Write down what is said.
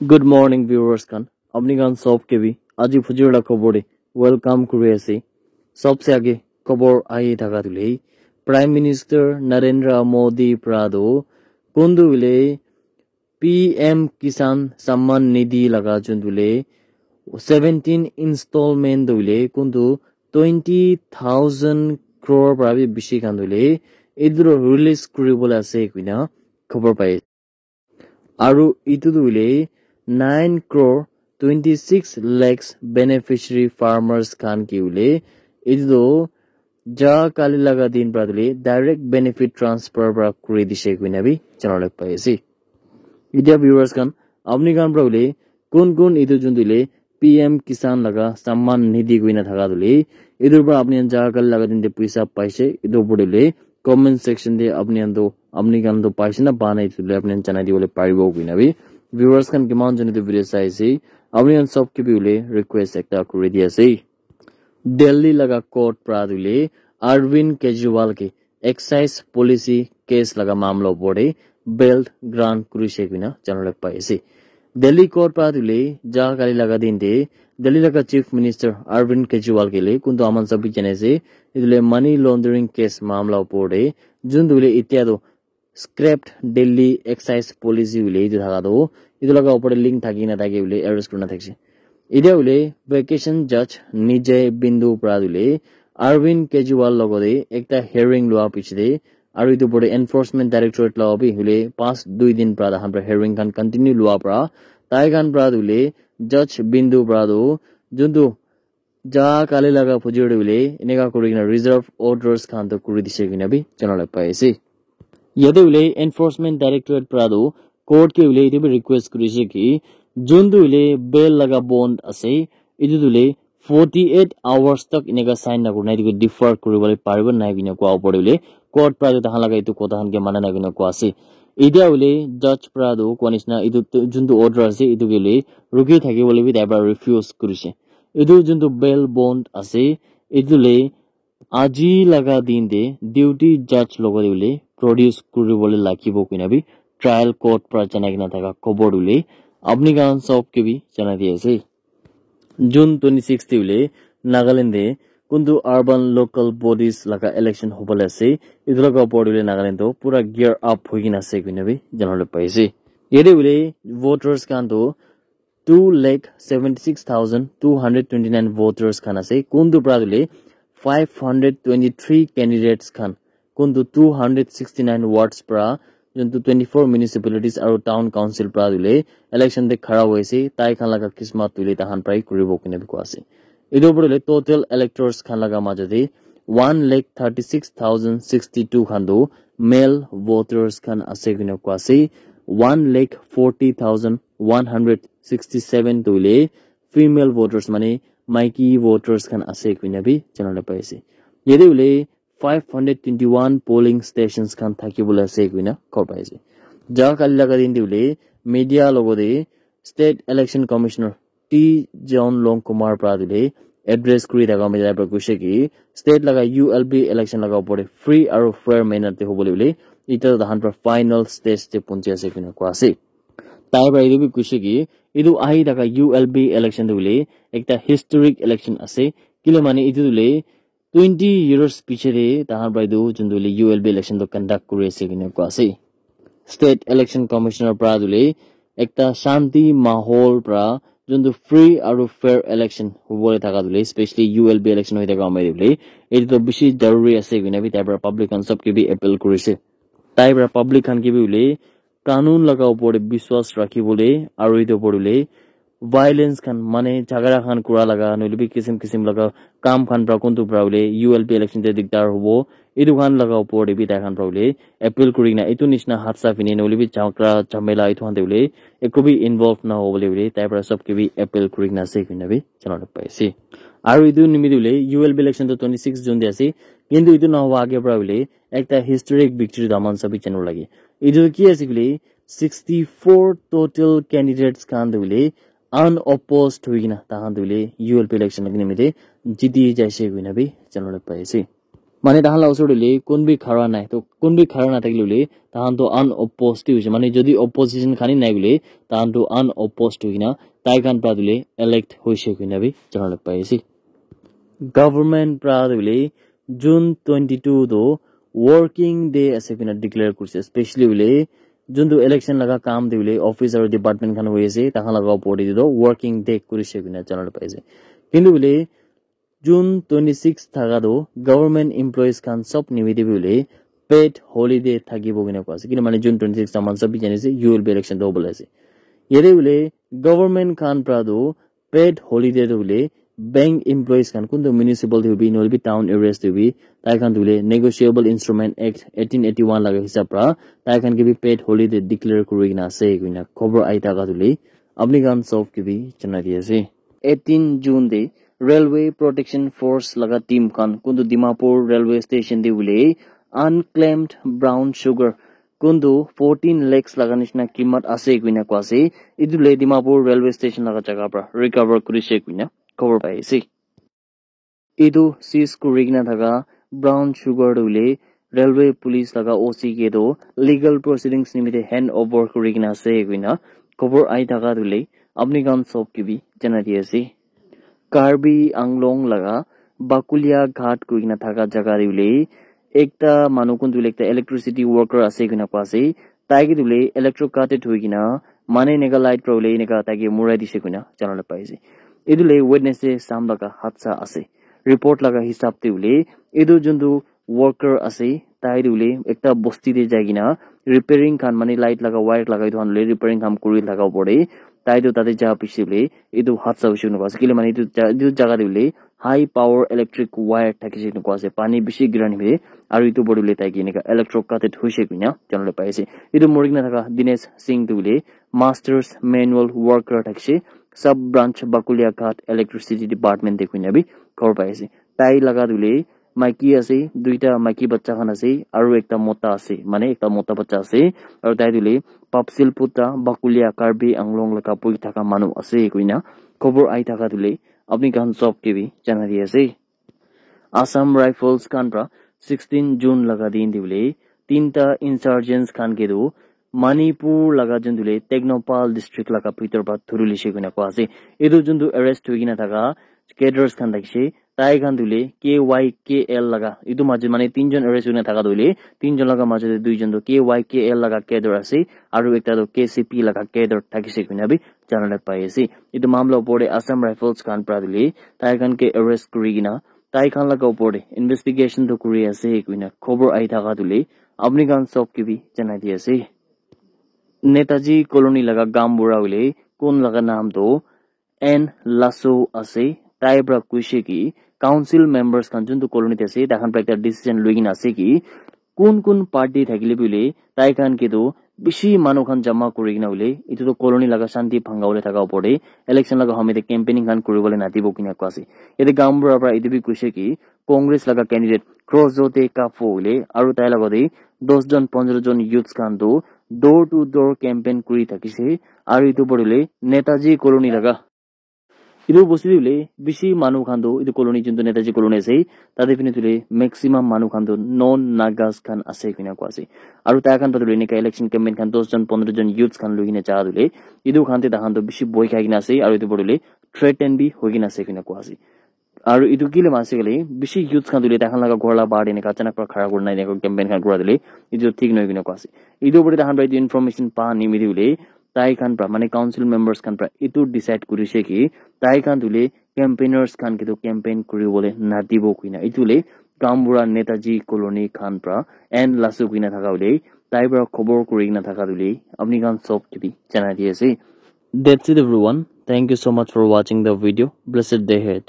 Good morning, viewers. Kan अपनी गान सॉफ के भी आज ही फुजिरा खबरे वेलकम करे आसे सबसे आगे खबर आई थाका तुले प्राइम मिनिस्टर नरेंद्र मोदी प्रादो कुंदुले पीएम किसान सम्मान निधि लगा जुंदुले 17 installment दुले कुंदु 20,000 crore प्राबी बिशी कांदुले इधरो रिलीज करिबोला से कुना खबर पाए आरु इतुदुले 9 crore 26 lakhs beneficiary farmers kan kiule ido ja kali laga din pradule direct benefit transfer pra kuri dise kuina bi channel paisi idia viewers kan apni kan pradule kun idu jundule pm kisan laga samman nidhi kuina thaga dule idur pra apni ja kali laga din de paisa paise idu bodule comment section de apni kan do paise na banai tule apni channel di bole paribo kuina bi viewers kan keman jani the video size apni an sob ke bile request ekta kuri dia sei delhi laga court pradule arvind kejriwal ke excise policy case laga mamlo bode bail grant kuri shekina channel paise delhi court pradule ja kali laga din de delhi laga chief minister arvind kejriwal ke le kundu aman sabi jane se idule money laundering case mamlo bode jundule ityado scrapped delhi excise policy ule idu thaga do idu laga opore link thaki na thaki ule arrest kurna thakse idia ule vacation judge nijay bindu pradule arvind kejriwal logode ekta hearing loa pichide aru idu bode enforcement directorate law bi ule past 2 din prada hamra hearing kan continue loa pra tai kan pradule judge bindu prado jundu ja kale laga phujide ule inega kurigina reserve orders kan to kuri dise gina bi channel paise यदुले enforcement directorate प्रादो court के उले इदे request करिसे कि जोंदुले bell लगा bond असे इदुले 48 hours तक इनेगा साइन ना गुनाइ दिगो डिफर करिबले पारबो नाइ बिना को अपडुले कोर्ट प्रादो तहा लगा इतु कोता हन के माना ना बिना को आसे इदिया उले जज प्रादो कोनिसना इदु जोंदु ऑर्डर असे इदुगेले रुकी थाके बोले बि दाबा रिफ्यूज करिसे इदु जोंदु बेल बॉन्ड असे इदुले आजी लगा दिन दे ड्यूटी जज लोगो दिले produce কৰিবলৈ লাগিব কিনাবি ট্ৰায়াল কোৰ্ট পৰা জনাগিনা থাকা খবৰ উলে আপনি গান সব কে বি জানা দিয়েছে জুন 26 দিলে নাগাল্যান্ডে কোনটো আরবান লোকাল বডিজ লাগা ইলেকশন হবলে আছে ইদুলকা পড়িলে নাগাল্যান্ড পুরা গিয়ার আপ হইকিন আছে কিনাবি জানালে পাইছে এদে উলে ভোটারস কান্তো 2,76,229 voters খান আছে কোনটো প্রাদুলে 523 candidates Khan kundu 269 wards pra juntu 24 municipalities aru town council pra dule election de khara hoise tai khan laga kismat tule tahan prai kuribo kine bi ko ase ido bodole total electors khan laga majade 1,36,062 khando male voters khan ase kine ko ase 1,40,167 tule female voters mane maiki voters khan ase kine bi channel paise yede ule 521 polling stations kan thakibula ase kuina korpaise ja kali laga din diule media logode state election commissioner T John Long Kumar pradule address kuri daga media pra kuise ki state laga ULB election laga opore free aru fair manner te hobole bole ita dahan pra final stage te punche ase kuina ko ase tai ba idu bi kuise ki idu ahi daga ULB election dule ekta historic election ase kile mane idu dule 20 years pichare tahar baidu jundule ULB election to conduct kuri ase kine ko ase state election commissioner pradule ekta shanti mahol pra jundu free aru fair election hobole thaka dule especially ULB election hoi thaka mai dule etu to bishi jaruri ase kine bi taibra public concept ke bi appeal kurise taibra public khan ke bi ule kanun laga upore biswas rakhibole aru etu podule violence khan mane jhagara khan kura laga nolibi kisim laga kam khan pra kuntu praule ULB election te dikdar hobo edu khan laga upor bi ta khan praule appeal kurina etu nishna hatsa fini nolibi chakra chamela etu han deule ekobi involved na hobole bile tai pra sab ke bi appeal kurina se kina bi channel paise aru edu nimidule ULB election to 26 june de ase kintu etu na hoba age praule ekta historic victory daman sabi channel lage edu ki ase bile 64 total candidates khan deule unopposed huigina tahan dule ULP election lagni mide jiti jaise guina bi channel paise মানে তাহান লা ওচৰলে কোন B খাৰা নাই তো কোন B খাৰা না থাকিলে তাহান তো আনঅপোজড হৈছে মানে যদি অপজিশন খানি নাই গলে তাহান তো আনঅপোজড হইনা তাই খান প্রাদুলে ইলেক্ট হইছে কইনা বি জানালে পাইছি গভর্নমেন্ট প্রাদুলে জুন 22 দো ওয়ার্কিং ডে আছে কইনা ডিক্লেয়ার করছে স্পেশালি বলে যোনটো ইলেকশন লাগা কাম দিলে অফিস আর ডিপার্টমেন্ট খান হইছে তাহান লাগা পড়ি দিলো ওয়ার্কিং ডে করিছে কইনা জানালে পাইছে কিন্তু বলে June 26 থাকাটো গভর্নমেন্ট এমপ্লয়িজ খান সব নিমিতি বলে পেড হলিডে থাকিব কিনা কোৱা আছে কিন্তু মানে June 26 তামান সব জানিছে ইউএল বি ইলেকশন তো বলাইছে ইয়াৰে বলে গভৰ্নমেন্ট খান প্ৰাদো পেড হলিডে বলে ব্যাংক এমপ্লয়িজ খান কোনটো মিউনিসিপাল দিবি নলবি টাউন এৰিয়াছ দিবি তাই খান দিলে নেগোশিয়েবল ইনস্ট্ৰুমেন্ট এক্ট 1881 লাগা হিচাপ পৰা তাই খান কিবি পেড হলিডে ডিক্লেয়াৰ কৰি কিনা আছে কিনা খবৰ আই থাকা দিলে আপনি খান সব কিবি জানা দি আছে 18 June De Railway Protection Force laga team kan kundu Dimapur railway station de ule unclaimed brown sugar kundu 14 lakhs laga nishna kimat ase kuina kwase idule Dimapur railway station laga jaga pra recover kurise kuina cover pai ase idu seize kurigna thaga brown sugar ule railway police laga OC ke do legal proceedings nimite hand over kurigna ase kuina cover ai thaga dule apni kan sob kibi jana di ase Karbi Anglong laga Bakulia Ghat kuina thaga jaga dule ekta manukun dule ekta electricity worker ase kuina pase taigi dule electrocuted hoigina mane nega light prole nega taigi murai dise kuina janala paise edule Wednesday sam laga hatsa ase report laga hisab te ule edu jundu worker ase tai dule ekta bosti de jagina repairing kan mane light laga wire laga idhan le repairing kam kuri laga pore তাই তো তাতে যা পিছিলে এটো হাতসা হইছে নকো আছে কিলে মানে এটো জায়গা দিলে হাই পাওয়ার ইলেকট্রিক ওয়্যার থাকিছে নকো আছে পানি বেশি গিরানি হে আর এটো বড়লে তাই কি নেকা ইলেকট্রোকাটেড হইছে কিনা জানলে পাইছে এটো মরিগনা থাকা দিনেশ সিং দুলে মাস্টার্স ম্যানুয়াল ওয়ার্কার থাকিছে sub branch Bakulia Ghat electricity department দেখুইনাবি খবর পাইছে তাই লাগা দুলে মাইকি আছে দুইটা মাইকি বাচ্চা খান আছে আর একটা মোটা আছে মানে একটা মোটা বাচ্চা আছে আর তাই দিলে পাপসিল পুত্রা বাকুলিয়া কার্বি আংলং লাকা পুই থাকা মানু আছে কইনা খবর আই থাকা দিলে আপনি গান সব কেবি জানা দি আছে আসাম রাইফলস কানপ্রা 16 জুন লাগা দিন দিলে তিনটা ইনসার্জেন্টস খান কে দো মণিপুর লাগা জুন দিলে টেকনোপাল ডিস্ট্রিক্ট লাগা ভিতর বা ধুরুলিছে কইনা কোয়া আছে এদো জুন দো অ্যারেস্ট হইগিনা থাকা কেডার্স খান দেখছে তাই খান দিলে KYKL লাগা ইদু মাঝে মানে তিনজন অ্যারেস্ট হইনা থাকা দইলে তিনজন লাগা মাঝে দুইজন তো KYKL লাগা কেডার আছে আর একটা তো KCP লাগা কেডার থাকিছে কইনাবি জানালে পাইছে ইদু মামলা পড়ে আসাম রাইফলস খান প্রাদিলে তাই খান কে অ্যারেস্ট করিগিনা তাই খান লাগা পড়ে ইনভেস্টিগেশন তো করি আছে কইনা খবর আই থাকা দইলে আপনি গান সব কিবি জানাই দিয়েছে নেতাজি কলোনি লাগা গামবুড়া হইলে কোন লাগা নাম তো N Lasso আছে তাই ব্রা কুইছে কি কাউন্সিল মেম্বার্স খান জুন তো কলোনিতে আছে তাখান প্রা একটা ডিসিশন লইগিনা আছে কি কোন কোন পার্টি থাকিলে বলে তাই খান কে তো বেশি মানুষ খান জমা করিগিনা হইলে ইটো তো কলোনি লাগা শান্তি ভাঙ্গা হলে থাকা পড়ে ইলেকশন লাগা হমিতে ক্যাম্পেইনিং খান করিবলে নাতিব কিনা কোয়াছে এতে গামবুড়া প্রা ইটো বি কুইছে কি কংগ্রেস লাগা ক্যান্ডিডেট ক্রসজোতে কাফো হইলে আর তাই লাগতে 10 জন 15 জন ইউথস খান তো ডোর টু ডোর ক্যাম্পেইন করি থাকিছে আর ইটো পড়লে নেতাজি কলোনি লাগা ইদু বসি দিলে বেশি মানুষ খান্দো ইদু কলোনি জুন নেতাজি কলোনি আছে তাদের পিনে তুলে ম্যাক্সিমাম মানুষ খান্দো নন নাগাস খান আছে কিনা কোয়াছে আর তাই খান তুলে নেকা ইলেকশন ক্যাম্পেইন খান 10 জন 15 জন ইউথস খান লইনে চা দিলে ইদু খানতে তাহান তো বেশি বই খাই কিনা আছে আর ইদু পড়লে থ্রেটেন বি হই কিনা আছে কিনা কোয়াছে আর ইদু কিলে মাসে গেলে বেশি ইউথস খান দিলে তাহান লাগা ঘরলা বাড়ে নেকা আচানক পর খাড়া করে নাই নেকা ক্যাম্পেইন খান করা দিলে ইদু ঠিক নয় কিনা কোয়াছে ইদু পড়ে তাহান বাই ইনফরমেশন পা নিমি দিলে তাই খান প্রা মানে কাউন্সিল মেম্বার্স খান প্রা ইটো ডিসাইড করিছে কি তাই খান তুলে ক্যাম্পেইনার্স খান কে তো ক্যাম্পেইন করিবলে না দিব কিনা ইতুলে গামবুড়া নেতাজি কলোনি খান প্রা এন লাসু কিনা থাকা হলে তাই প্রা খবর করি না থাকা দিলে আপনি খান সব টিভি জানা দিয়েছে That's it everyone. Thank you so much for watching the video. Blessed day ahead.